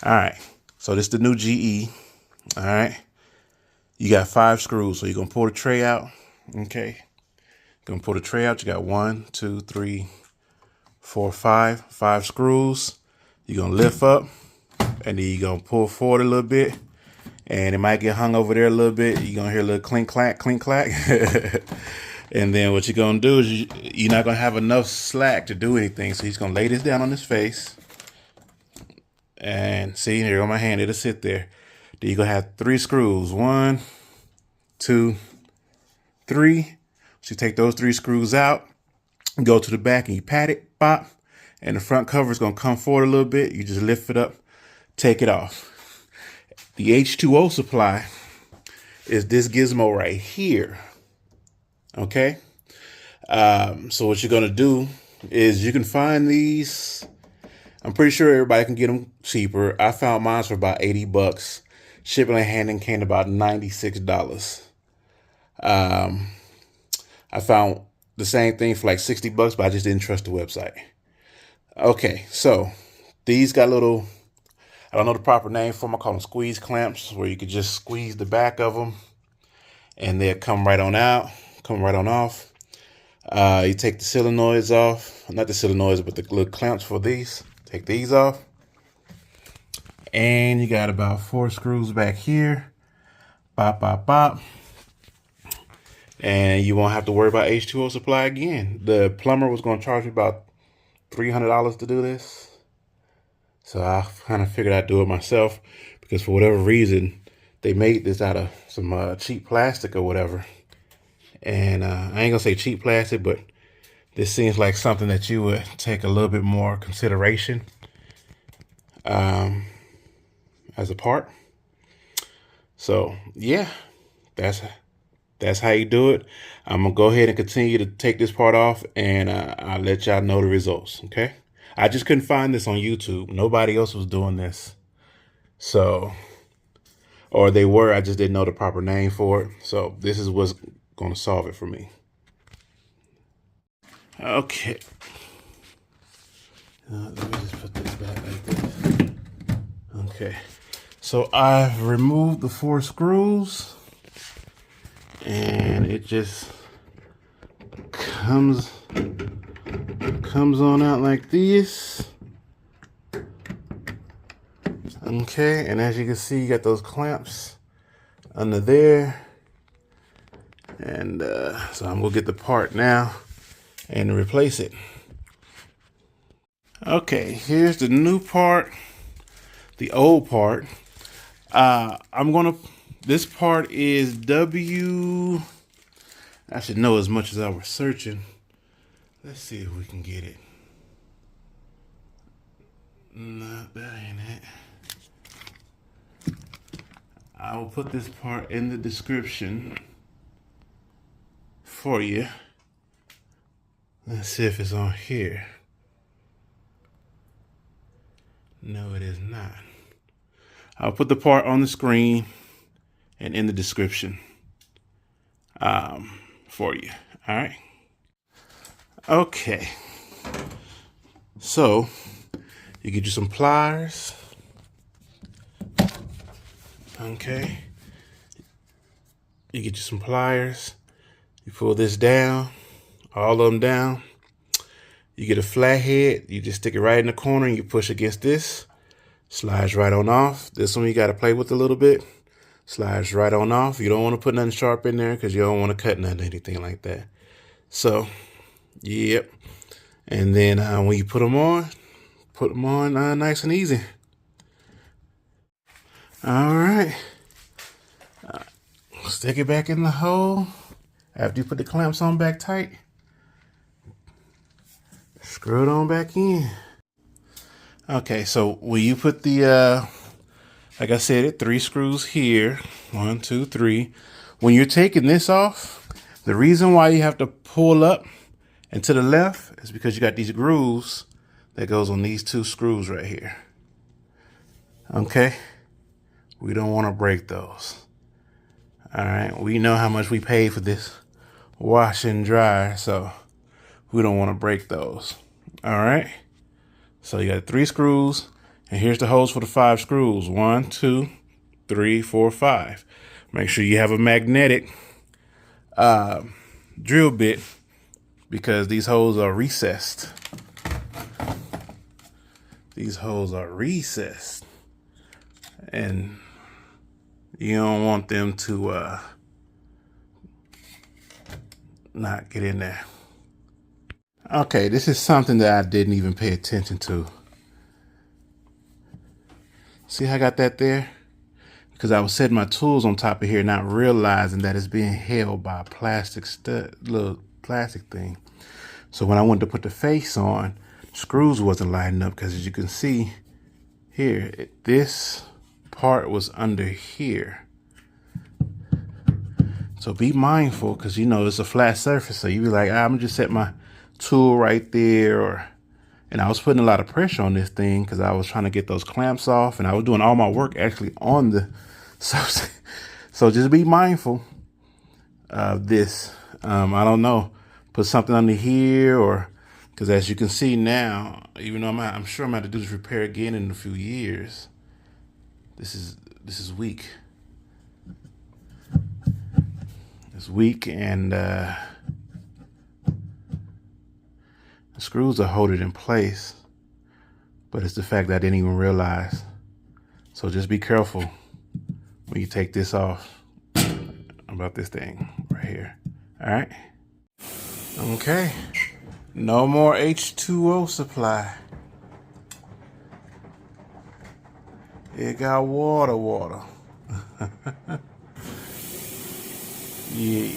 All right, so this is the new GE. All right, you got 5 screws, so you're gonna pull the tray out. Okay, gonna pull the tray out. You got 1, 2, 3, 4, 5 screws. You're gonna lift up, and then you're gonna pull forward a little bit, and it might get hung over there a little bit. You're gonna hear a little clink clack, clink clack. And then what you're gonna do is you're not gonna have enough slack to do anything. So he's gonna lay this down on his face. And see, here on my hand, it'll sit there. Then you're gonna have 3 screws. 1, 2, 3. So you take those 3 screws out, go to the back and you pat it, pop, and the front cover is gonna come forward a little bit. You just lift it up, take it off. The H2O supply is this gizmo right here. Okay. So what you're gonna do is you can find these. I'm pretty sure everybody can get them cheaper. I found mine for about 80 bucks. Shipping and handling came to about $96. I found the same thing for like 60 bucks, but I just didn't trust the website. Okay, so these got little, I don't know the proper name for them. I call them squeeze clamps, where you could just squeeze the back of them and they'll come right on out, come right on off. You take the solenoids off, not the solenoids, but the little clamps for these. Take these off. And you got about 4 screws back here. Bop, bop, bop. And you won't have to worry about H2O supply again. The plumber was going to charge me about $300 to do this. So I kind of figured I'd do it myself, because for whatever reason, they made this out of some cheap plastic or whatever. And I ain't gonna say cheap plastic, but this seems like something that you would take a little bit more consideration as a part. So yeah, that's how you do it. I'm gonna go ahead and continue to take this part off, and I'll let y'all know the results. Okay. I just couldn't find this on YouTube. Nobody else was doing this. So, or they were, I just didn't know the proper name for it. So this is what's going to solve it for me. Okay. Let me just put this back like this. Okay. So I've removed the 4 screws, and it just comes on out like this. Okay, and as you can see, you got those clamps under there. And so I'm gonna get the part now and replace it. Okay, here's the new part, the old part. This part is I should know as much as I was searching. Let's see if we can get it. No, that ain't it. I will put this part in the description for you. Let's see if it's on here. No, it is not. I'll put the part on the screen and in the description for you. All right. Okay. So you get you some pliers. Okay. You get you some pliers. You pull this down, all of them down. You get a flat head. You just stick it right in the corner and you push against this. Slides right on off. This one you got to play with a little bit. Slides right on off. You don't want to put nothing sharp in there because you don't want to cut nothing, anything like that. So, yep. And then when you put them on nice and easy. All right. Stick it back in the hole. After you put the clamps on back tight, screw it on back in. Okay, so when you put the, like I said, 3 screws here, 1, 2, 3. When you're taking this off, the reason why you have to pull up and to the left is because you got these grooves that goes on these 2 screws right here. Okay, we don't want to break those. All right, we know how much we paid for this wash and dry, so we don't want to break those. All right, so you got 3 screws And here's the holes for the 5 screws. 1, 2, 3, 4, 5. Make sure you have a magnetic drill bit because these holes are recessed. These holes are recessed. And you don't want them to not get in there. Okay, this is something that I didn't even pay attention to. See how I got that there? Because I was setting my tools on top of here, not realizing that it's being held by a plastic stud, little plastic thing. So when I wanted to put the face on, screws wasn't lining up because as you can see here, this part was under here. So be mindful because you know it's a flat surface. So you be like, I'm gonna just set my tool right there, and I was putting a lot of pressure on this thing because I was trying to get those clamps off, and I was doing all my work actually on the so just be mindful of this. I don't know, put something under here, or because as you can see now, even though I'm sure I'm gonna have to do this repair again in a few years, this is weak. It's weak, and the screws are holding it in place, but it's the fact that I didn't even realize. So just be careful when you take this off about this thing right here. All right. Okay. No more H2O supply. It got water. Yeah.